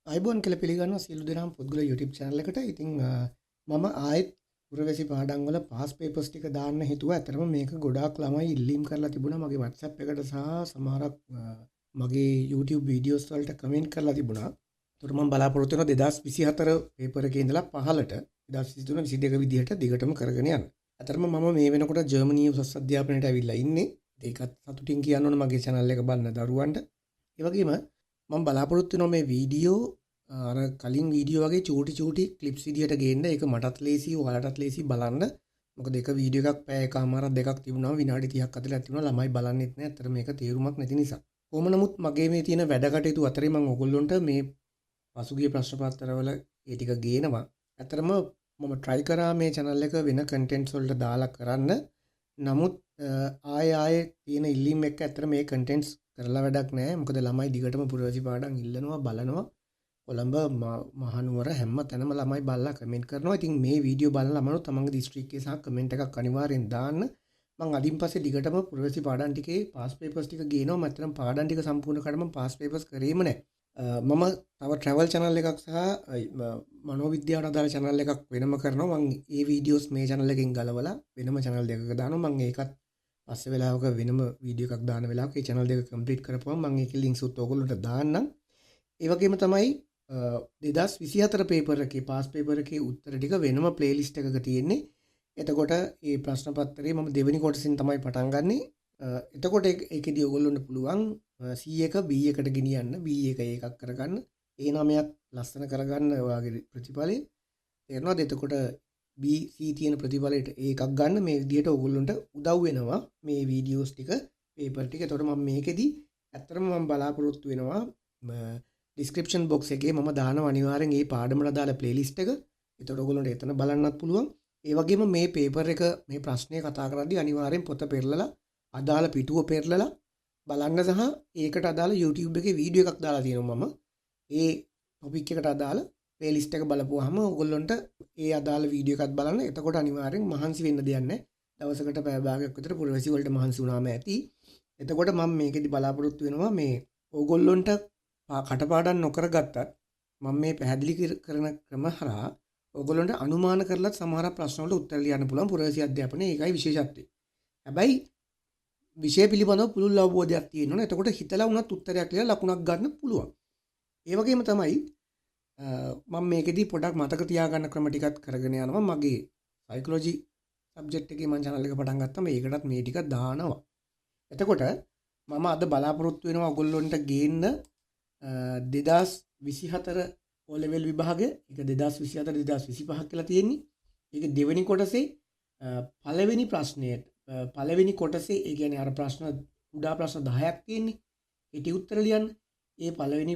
අයිබෝන් කියලා පිළිගන්නවා සියලු දෙනාම පුද්ගල YouTube channel එකට. ඉතින් මම ආයෙත් පුරවැසි පාඩම් වල පාස් පේපර්ස් ටික දාන්න හිතුවා. ඇත්තටම මේක ගොඩාක් ළමයි ඉල්ලීම් කරලා තිබුණා මගේ WhatsApp එකට සහ සමහරක් මගේ YouTube videos වලට කමෙන්ට් කරලා තිබුණා. ඒකට මම බලාපොරොත්තු වෙනවා 2024 පේපර් එකේ ඉඳලා 15ට 2023 22 විදිහට දිගටම කරගෙන යන්න. ඇත්තටම මම මේ වෙනකොට ජර්මනියේ උසස් අධ්‍යාපනයට ඇවිල්ලා ඉන්නේ. ඒකත් සතුටින් කියන්න ඕන මගේ channel එක බලන දරුවන්ට. ඒ වගේම මම බලාපොරොත්තු වෙනවා මේ වීඩියෝ අර කලින් වීඩියෝ වගේ චූටි ක්ලිප්ස් විදියට ගේන්න. ඒක මටත් ලේසි ඔයාලටත් ලේසි බලන්න. මොකද එක වීඩියෝ එකක් පැය එකමාරක් දෙකක් තිබුණා විනාඩි 30ක් අතරලා තිබුණා. ළමයි බලන්නෙත් නෑ. අතර මේක තේරුමක් නැති නිසා. කොහොම නමුත් මගේ මේ තියෙන වැඩ කටයුතු අතරේ මම ඔයගොල්ලන්ට මේ පසුගිය ප්‍රශ්න පත්‍රවල ඒ ටික ගේනවා. අතරම මම try කරා මේ channel එක වෙන contents වලට දාලා කරන්න. නමුත් ආයේ තියෙන ඉල්ලීම් එක ඇත්තට මේ contents කරලා වැඩක් නැහැ. මොකද ළමයි දිගටම පුරවැසි පාඩම් ඉල්ලනවා බලනවා. කොළඹ මහනුවර හැම තැනම ළමයි බලලා කමෙන්ට් කරනවා. ඉතින් මේ වීඩියෝ බලන ළමනෝ තමන්ගේ දිස්ත්‍රික්කයේ සහ කමෙන්ට් එකක් අනිවාර්යෙන් දාන්න. මම අදින් පස්සේ දිගටම පුරවැසි පාඩම් ටිකේ පාස් පේපර්ස් ටික ගේනවා. මම පාඩම් ටික සම්පූර්ණ කරලා මම පාස් පේපර්ස් කරේම නැහැ. මම තව travel channel එකක් සහ මනෝවිද්‍යාවට අදාළ channel එකක් වෙනම කරනවා. මම මේ වීඩියෝස් මේ channel එකෙන් ගලවලා වෙනම channel දෙකක දානවා. මම ඒකත් පස්සේ වෙලාවක වෙනම වීඩියෝ එකක් දාන වෙලාවක මේ channel දෙක කම්ප්ලීට් කරපුවම මම ඒකේ links උත් ඔයගොල්ලන්ට දාන්නම්. ඒ වගේම තමයි 2024 පේපර් එකේ පාස් පේපර් එකේ උත්තර ටික වෙනම ප්ලේලිස්ට් එකක තියෙන්නේ. එතකොට මේ ප්‍රශ්න පත්‍රයේ මම දෙවෙනි කොටසින් තමයි පටන් ගන්නෙ. එතකොට ඒකෙදී ඔයගොල්ලන්ට පුළුවන් C1 B1කට ගෙනියන්න B1 එකක් කරගන්න. A9ක් ලස්සන කරගන්න ඔයාගේ ප්‍රතිඵලය. තේරෙනවද? එතකොට B C තියෙන ප්‍රතිඵලයට ඒකක් ගන්න මේ විදිහට ඔයගොල්ලන්ට උදව් වෙනවා මේ වීඩියෝස් ටික පේපර් ටික. එතකොට මම මේකෙදී ඇත්තටම මම බලාපොරොත්තු වෙනවා ඩිස්ක්‍රිප්ෂන් බොක්ස් එකේ මම දානවා අනිවාර්යෙන් මේ පාඩමට දාලා ප්ලේලිස්ට් එක. එතකොට ඔයගොල්ලන්ට එතන බලන්නත් පුළුවන්. ඒ වගේම මේ පේපර් එක මේ ප්‍රශ්නය කතා කරද්දී අනිවාර්යෙන් පොත පෙරලලා අදාළ පිටුව පෙරලලා බලන්න සහ ඒකට අදාළ YouTube එකේ වීඩියෝ එකක් දාලා තියෙනවා මම. ඒ ටොපික් එකට අදාළ ප්ලේලිස්ට් එක බලපුවාම ඔයගොල්ලන්ට ඒ අදාළ වීඩියෝ එකත් බලන්න. එතකොට අනිවාර්යෙන් මහන්සි වෙන්න දෙයක් නැහැ. දවසකට පැය භාගයක් විතර පුරවැසි වලට මහන්සි වුණාම ඇති. එතකොට මම මේකෙදි බලාපොරොත්තු වෙනවා මේ ඕගොල්ලොන්ට කටපාඩම් නොකරගත්තත් මම මේ පැහැදිලි කරන ක්‍රම හරහා ඕගොල්ලොන්ට අනුමාන කරලත් සමහර ප්‍රශ්න වලට උත්තර ලියන්න පුළුවන් පුරවැසි අධ්‍යාපනයේ. ඒකයි විශේෂත්වය. හැබැයි විෂය පිළිබඳව පුළුල් අවබෝධයක් තියෙන්න ඕන. එතකොට හිතලා වුණත් උත්තරයක් ලියලා ලකුණක් ගන්න පුළුවන්. ඒ වගේම තමයි මම මේකෙදි පොඩක් මතක තියාගන්න ක්‍රම ටිකක් කරගෙන යනවා. මගේ සයිකොලොජි සබ්ජෙක්ට් එකේ මම channel එක පටන් ගත්තම ඒකටත් මේ ටික දානවා. එතකොට මම අද බලාපොරොත්තු වෙනවා ඔයගොල්ලොන්ට ගේන්න 2024 O level විභාගය. ඒක 2024 2025 කියලා තියෙන්නේ. ඒක දෙවෙනි කොටසේ පළවෙනි ප්‍රශ්නයට පළවෙනි කොටසේ ඒ කියන්නේ අර ප්‍රශ්න උඩා ප්‍රශ්න 10ක් තියෙන්නේ. ඒටි උත්තර ලියන්න. ඒ පළවෙනි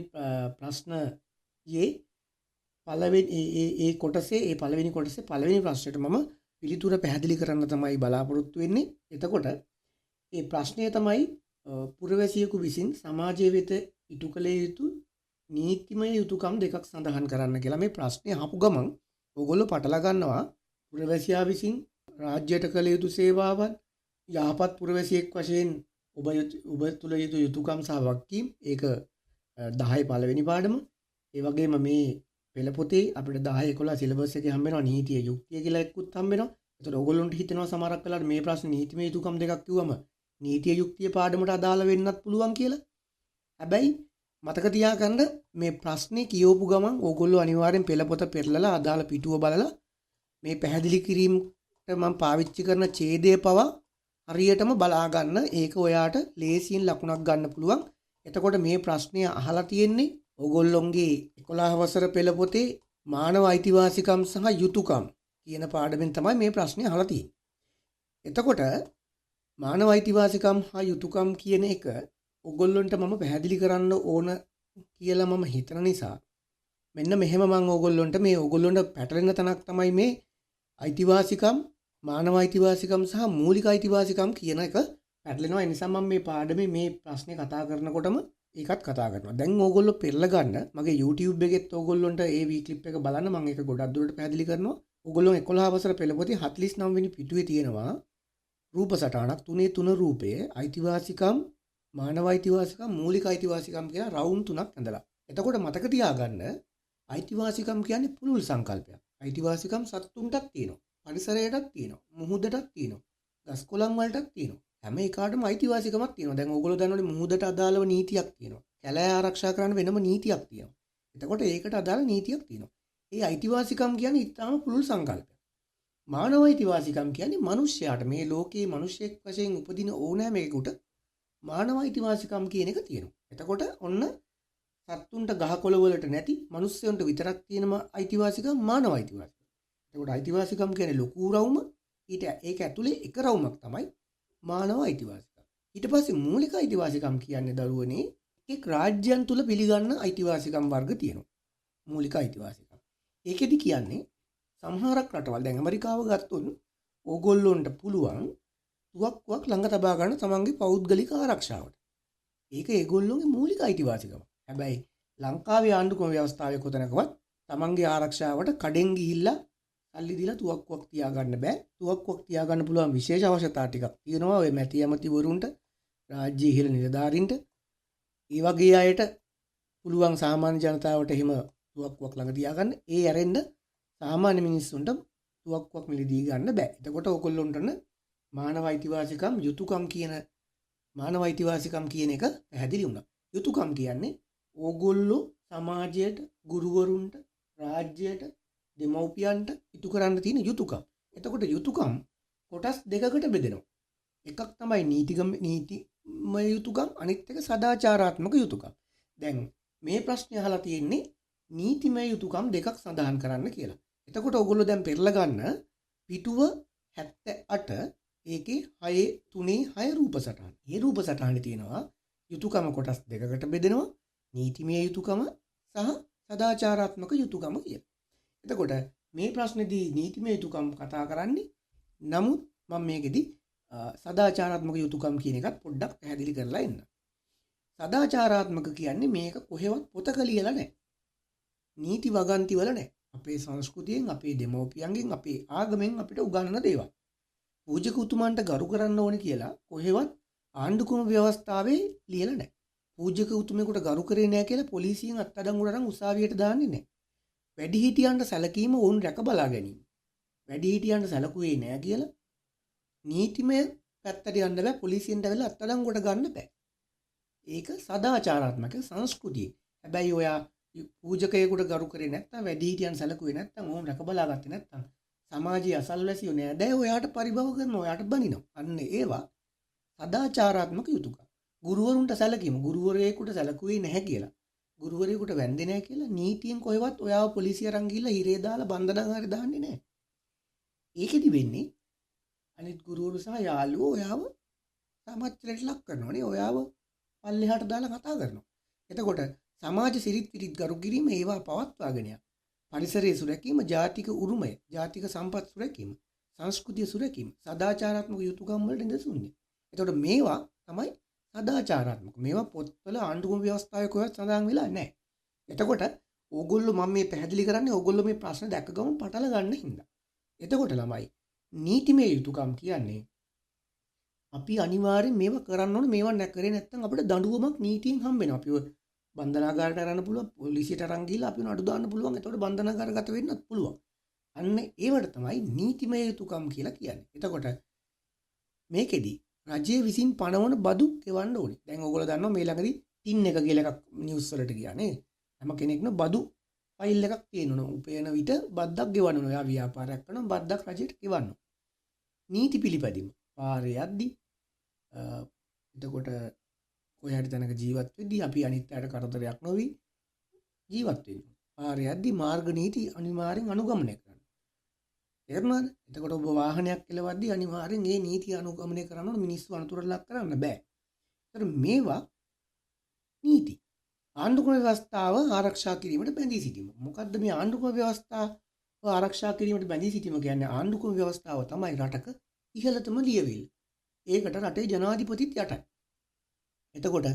ප්‍රශ්නයේ පළවෙනි ඒ කොටසේ ඒ පළවෙනි කොටසේ පළවෙනි ප්‍රශ්නෙට මම පිළිතුර පැහැදිලි කරන්න තමයි බලාපොරොත්තු වෙන්නේ. එතකොට මේ ප්‍රශ්නය තමයි පුරවැසියෙකු විසින් සමාජය වෙත ඉටු කළ යුතු නීතිමය යුතුකම් දෙකක් සඳහන් කරන්න කියලා. මේ ප්‍රශ්නේ අහපු ගමන් ඕගොල්ලෝ පටල ගන්නවා පුරවැසියා විසින් රාජ්‍යයට කළ යුතු සේවාවන් යහපත් පුරවැසියෙක් වශයෙන් ඔබ තුල යුතු යුතුකම් සහ වගකීම්. ඒක 10 පළවෙනි පාඩම. ඒ වගේම මේ පෙළ පොතේ අපිට 10 11 සිලබස් එකේ හම්බ වෙනවා නීතිය යුක්තිය කියලා එක්කුත් හම්බ වෙනවා. ඒතකොට ඕගොල්ලන්ට හිතෙනවා සමහරක් වෙලාවට මේ ප්‍රශ්නේ නීතිමය යුතුකම් දෙකක් කිව්වම නීතිය යුක්තිය පාඩමට අදාළ වෙන්නත් පුළුවන් කියලා. හැබැයි මතක තියාගන්න මේ ප්‍රශ්නේ කියවපු ගමන් ඕගොල්ලෝ අනිවාර්යෙන් පෙළ පොත පෙරලලා අදාළ පිටුව බලලා මේ පැහැදිලි කිරීමට මම පාවිච්චි කරන ඡේදය පවා හරියටම බලා ගන්න. ඒක ඔයාට ලේසියෙන් ලකුණක් ගන්න පුළුවන්. එතකොට මේ ප්‍රශ්නය අහලා තියෙන්නේ ඕගොල්ලොන්ගේ 11 වසර පෙළ පොතේ මානව අයිතිවාසිකම් සහ යුතුකම් කියන පාඩමෙන් තමයි මේ ප්‍රශ්නේ අහලා තියෙන්නේ. එතකොට මානව අයිතිවාසිකම් හා යුතුකම් කියන එක ඔයගොල්ලන්ට මම පැහැදිලි කරන්න ඕන කියලා මම හිතන නිසා මෙන්න මෙහෙම මම ඔයගොල්ලන්ට පැටලෙන තැනක් තමයි මේ අයිතිවාසිකම් මානව අයිතිවාසිකම් සහ මූලික අයිතිවාසිකම් කියන එක පැටලෙනවා. ඒ නිසා මම මේ පාඩමේ මේ ප්‍රශ්නේ කතා කරනකොටම ඒකත් කතා කරනවා. දැන් ඕගොල්ලෝ පෙරලා ගන්න මගේ YouTube එකෙත් ඕගොල්ලන්ට ඒ වී ක්ලිප් එක බලන්න මම ඒක ගොඩක් දුරට පැහැදිලි කරනවා. ඕගොල්ලෝ 11 වසර පෙළ පොතේ 49 වෙනි පිටුවේ තියෙනවා රූප සටහනක් 3 රූපයේ අයිතිවාසිකම් මානව අයිතිවාසිකම් මූලික අයිතිවාසිකම් කියලා රවුන්ඩ් 3ක් ඇඳලා. එතකොට මතක තියාගන්න අයිතිවාසිකම් කියන්නේ පුළුල් සංකල්පයක්. අයිතිවාසිකම් සත්තුන්ටත් තියෙනවා. පරිසරයටත් තියෙනවා. මුහුදටත් තියෙනවා. ගස් කොළන් වලටත් තියෙනවා. හැම එකාටම අයිතිවාසිකමක් තියෙනවා. දැන් ඕගොල්ලෝ දන්නවනේ මුහුදට අදාළව නීතියක් තියෙනවා. කැලෑ ආරක්ෂා කරන්න වෙනම නීතියක් තියෙනවා. එතකොට ඒකට අදාළ නීතියක් තියෙනවා. ඒ අයිතිවාසිකම් කියන්නේ ඊටාම පුළුල් සංකල්පයක්. මානව අයිතිවාසිකම් කියන්නේ මිනිස්යාට මේ ලෝකයේ මිනිසෙක් වශයෙන් උපදින ඕනෑම එකෙකුට මානව අයිතිවාසිකම් කියන එක තියෙනවා. එතකොට ඔන්න සත්තුන්ට ගහකොළ වලට නැති මිනිස්සුන්ට විතරක් තියෙනම අයිතිවාසිකම් මානව අයිතිවාසිකම්. එතකොට අයිතිවාසිකම් කියන්නේ ලොකු රවුම ඊට ඒක ඇතුලේ එක රවුමක් තමයි මානව අයිතිවාසිකම්. ඊට පස්සේ මූලික අයිතිවාසිකම් කියන්නේ දරුවනේ එක් රාජ්‍යයන් තුල පිළිගන්න අයිතිවාසිකම් වර්ග තියෙනවා. මූලික අයිතිවාසිකම්. ඒකෙදි කියන්නේ සමහරක් රටවල් දැන් ඇමරිකාව ගත්තොත් ඕගොල්ලොන්ට පුළුවන් තුවක්කුවක් ළඟ තබා ගන්න තමන්ගේ පෞද්ගලික ආරක්ෂාවට. ඒක ඒගොල්ලොන්ගේ මූලික අයිතිවාසිකම. හැබැයි ලංකාවේ ආණ්ඩුක්‍රම ව්‍යවස්ථාවේ කොතනකවත් තමන්ගේ ආරක්ෂාවට කඩෙන් ගිහිල්ලා සල්ලි දීලා තුවක්කුවක් තියාගන්න බෑ. තුවක්කුවක් තියාගන්න පුළුවන් විශේෂ අවශ්‍යතා ටිකක් තියෙනවා ඔය මැති ඇමතිවරුන්ට, රාජ්‍ය ඉහළ නිලධාරීන්ට. ඒ වගේ අයට පුළුවන් සාමාන්‍ය ජනතාවට එහෙම තුවක්කුවක් ළඟ තියාගන්න. ඒ ඇරෙන්න සාමාන්‍ය මිනිස්සුන්ට තුවක්කුවක් මිලදී ගන්න බෑ. එතකොට ඕගොල්ලොන්ට මානව අයිතිවාසිකම් යුතුයකම් කියන මානව අයිතිවාසිකම් කියන එක පැහැදිලි වුණා. යුතුයකම් කියන්නේ ඕගොල්ලෝ සමාජයට, ගුරුවරුන්ට, රාජ්‍යයට, දෙමව්පියන්ට ඉටු කරන්න තියෙන යුතුයකම්. එතකොට යුතුයකම් කොටස් දෙකකට බෙදෙනවා. එකක් තමයි නීතිමය යුතුයකම්, අනිත් එක සදාචාරාත්මක යුතුයකම්. දැන් මේ ප්‍රශ්නේ අහලා තියෙන්නේ නීතිමය යුතුයකම් දෙකක් සඳහන් කරන්න කියලා. එතකොට ඔයගොල්ලෝ දැන් පෙරලා ගන්න පිටුව 78 ඒකේ 6 රූප සටහන්. මේ රූප සටහනේ තියෙනවා යුතුයකම කොටස් දෙකකට බෙදෙනවා. නීතිමය යුතුයකම සහ සදාචාරාත්මක යුතුයකම කියලා. එතකොට මේ ප්‍රශ්නේදී නීතිමය යුතුයකම් කතා කරන්නේ. නමුත් මම මේකෙදි සදාචාරාත්මක යුතුයකම් කියන එකත් පොඩ්ඩක් පැහැදිලි කරලා එන්න. සදාචාරාත්මක කියන්නේ මේක කොහෙවත් පොතක ලියලා නැහැ. නීති වගන්ති වල නැහැ. අපේ සංස්කෘතියෙන්, අපේ දෙමෝපියන්ගෙන්, අපේ ආගමෙන් අපිට උගන්වන දේවල්. පූජක උතුමන්ට ගරු කරන්න ඕනේ කියලා කොහෙවත් ආණ්ඩුක්‍රම ව්‍යවස්ථාවේ ලියලා නැහැ. පූජක උතුමෙකුට ගරු කරේ නැහැ කියලා පොලිසියෙන් අත්අඩංගුවට අරන් උසාවියට දාන්නේ නැහැ. වැඩිහිටියන්ට සැලකීම වුන් රැක බලා ගැනීම. වැඩිහිටියන්ට සැලකුවේ නැහැ කියලා නීතිමය පැත්තට යන්න බෑ, පොලිසියෙන්ට වෙලා අත්අඩංගුවට ගන්න බෑ. ඒක සදාචාරාත්මක සංස්කෘතිය. හැබැයි ඔයා පූජකයෙකුට ගරු කරේ නැත්නම්, වැඩිහිටියන් සැලකුවේ නැත්නම්, ඕම් රැක බලා ගත්තේ නැත්නම් සමාජයේ අසල්වැසියෝ නෑ දැන් ඔයාට පරිභව කරනවා, ඔයාට බනිනවා. අන්න ඒවා සදාචාරාත්මක යුතුයකම්. ගුරුවරුන්ට සැලකීම, ගුරුවරයෙකුට සැලකුවේ නැහැ කියලා, ගුරුවරයෙකුට වැන්දේ නැහැ කියලා නීතියෙන් කොහෙවත් ඔයාව පොලිසිය අරන් ගිහලා හිරේ දාලා බන්ධනාගාරේ දාන්නේ නැහැ. ඒකෙදි වෙන්නේ අනිත් ගුරුවරු සහ යාළුවෝ ඔයාව සමච්චලට ලක් කරනවානේ, ඔයාව පල්ලෙහාට දාලා කතා කරනවා. එතකොට සමාජ සිරිත් විරිත් ගරු කිරීම ඒවා පවත්වාගෙන යා. පරිසරයේ සුරැකීම, ජාතික උරුමය, ජාතික සම්පත් සුරැකීම, සංස්කෘතිය සුරැකීම, සදාචාරාත්මක යුතුයකම් වලට ඉඳසුන්නේ. එතකොට මේවා තමයි සදාචාරාත්මක. මේවා පොත්වල ආණ්ඩුක්‍රම ව්‍යවස්ථාවේ කොහෙවත් සඳහන් වෙලා නැහැ. එතකොට ඕගොල්ලෝ මම මේ පැහැදිලි කරන්නේ ඕගොල්ලෝ මේ ප්‍රශ්න දැක්ක ගමන් පටල ගන්න හින්දා. එතකොට ළමයි නීතිමය යුතුයකම් කියන්නේ අපි අනිවාර්යෙන් මේවා කරන්න ඕනේ. මේවා නැකරේ නැත්නම් අපිට දඬුවමක් නීතියෙන් හම්බ වෙනවා. අපිව බන්ධනාගාරයට අරන්න පුළුවන්, පොලිසියට අරන් ගිහලා අපිව නඩු දාන්න පුළුවන්. එතකොට බන්ධනාගාරගත වෙන්නත් පුළුවන්. අන්න ඒවට තමයි නීතිමය යුතුයකම් කියලා කියන්නේ. එතකොට මේකෙදි රජයේ විසින් පනවන බදු ගෙවන්න ඕනේ. දැන් ඔයගොල්ලෝ දන්නවා මේ ළඟදී ටින් එක කියලා එකක් නිවුස් වලට ගියා නේ. හැම කෙනෙක්ම බදු ෆයිල් එකක් තියෙනවා. උපයන විට බද්දක් ගෙවන්න ඕනේ. ඔයා ව්‍යාපාරයක් කරනවා බද්දක් රජයට ගෙවන්න. නීති පිළිපැදීම. පාරේ යද්දි එතකොට කොහේ හරි තැනක ජීවත් වෙද්දී අපි අනිත් අයට කරදරයක් නොවි ජීවත් වෙන්න. පාරේ යද්දි මාර්ග නීති අනිවාර්යෙන් අනුගමනය කරන්න. තේරුණාද? එතකොට ඔබ වාහනයක් කෙලවද්දී අනිවාර්යෙන් මේ නීති අනුගමනය කරන්න ඕන. මිනිස්සු අනතුරට ලක් කරන්න බෑ. ඒතර මේවා නීති. ආණ්ඩුක්‍රම ව්‍යවස්ථාව ආරක්ෂා කිරීමට බැඳී සිටීම. මොකද්ද මේ ආණ්ඩුක්‍රම ව්‍යවස්ථාව ආරක්ෂා කිරීමට බැඳී සිටීම කියන්නේ? ආණ්ඩුක්‍රම ව්‍යවස්ථාව තමයි රටක ඉහළතම ලියවිල්ල. ඒකට රටේ ජනාධිපතිත් යටයි. එතකොට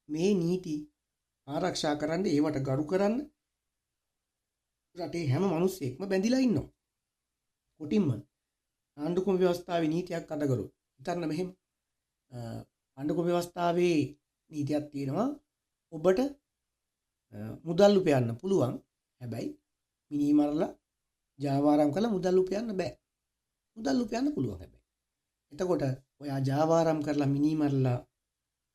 මේ නීති ආරක්ෂා කරන්න, ඒවට ගරු කරන්න රටේ හැම මිනිස්සෙක්ම බැඳිලා ඉන්නවා. කොටින්ම ආණ්ඩුක්‍රම ව්‍යවස්ථාවේ නීතියක් අදගලු. හිතන්න මෙහෙම ආණ්ඩුක්‍රම ව්‍යවස්ථාවේ නීතියක් තියෙනවා. ඔබට මුදල් උපයන්න පුළුවන්. හැබැයි මිනිමරලා ජාවාරම් කරලා මුදල් උපයන්න බෑ. මුදල් උපයන්න පුළුවන් හැබැයි. එතකොට ඔයා ජාවාරම් කරලා මිනිමරලා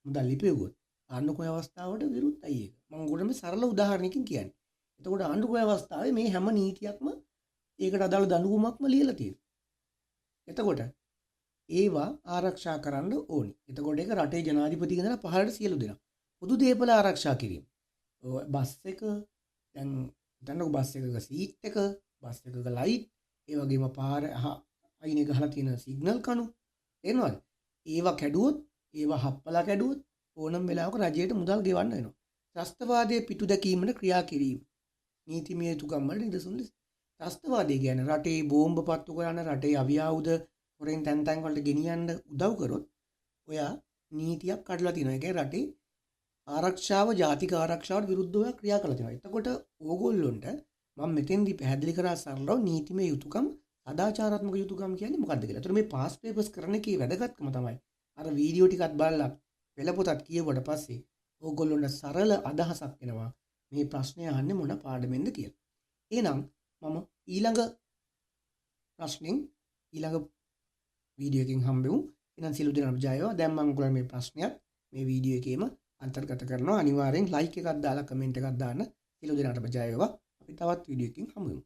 මුදල් ලිපෙව්වොත් ආණ්ඩුක්‍රම අවස්ථාවට විරුද්ධයි ඒක. මම ඔයගොල්ලෝ මේ සරල උදාහරණයකින් කියන්නේ. එතකොට ආණ්ඩුක්‍රම අවස්ථාවේ මේ හැම නීතියක්ම ඒකට අදාළ දඬුවමක්ම ලියලා තියෙනවා. එතකොට ඒවා ආරක්ෂා කරන්න ඕනි. එතකොට ඒක රටේ ජනාධිපති ඉඳලා පහළට සියලු දෙනා. පොදු දේපල ආරක්ෂා කිරීම. බස් එක දැන් හිතන්නකෝ බස් එකක සීට් එක, බස් එකක ලයිට්, ඒ වගේම පාර අයිනේ ගහලා තියෙන සිග්නල් කණු තේරෙනවද? ඒවා කැඩුවොත්, ඒවා හප්පලා කැඩුවොත් ඕනම වෙලාවක රජයට මුදල් ගෙවන්න වෙනවා. ත්‍රස්තවාදයේ පිටු දැකීමට ක්‍රියා කිරීම. නීතිමය යුතුකම් වල නිදසුන් ලෙස. ත්‍රස්තවාදය කියන්නේ රටේ බෝම්බ පත්තු කරන්න, රටේ අවි ආයුධ හොරෙන් තැන් තැන් වලට ගෙනියන්න උදව් කරොත් ඔයා නීතියක් කඩලා තියෙනවා. ඒ කියන්නේ රටේ ආරක්ෂාව, ජාතික ආරක්ෂාවට විරුද්ධව ක්‍රියා කළා තියෙනවා. එතකොට ඕගොල්ලොන්ට මම මෙතෙන්දී පැහැදිලි කරා සරලව නීතිමය යුතුකම්, සදාචාරාත්මක යුතුකම් කියන්නේ මොකක්ද කියලා. ඒතර මේ පාස් පේපර්ස් කරන එකේ වැදගත්කම තමයි අර වීඩියෝ ටිකත් බලලා පෙළපොතත් කියවුවට පස්සේ ඕගොල්ලොන්ට සරල අදහසක් එනවා මේ ප්‍රශ්නය අහන්නේ මොන පාඩමෙන්ද කියලා. එහෙනම් මම ඊළඟ ප්‍රශ්نين ඊළඟ වීඩියෝ එකකින් හම්බෙමු. එහෙනම් සියලු දෙනාම ජය වේවා. දැන් මම ඔයගොල්ලෝ මේ ප්‍රශ්නයක් මේ වීඩියෝ එකේම අන්තර්ගත කරනවා. අනිවාර්යෙන් ලයික් එකක් දාලා කමෙන්ට් එකක් දාන්න. සියලු දෙනාටම ජය වේවා. අපි තවත් වීඩියෝ එකකින් හමු වෙමු.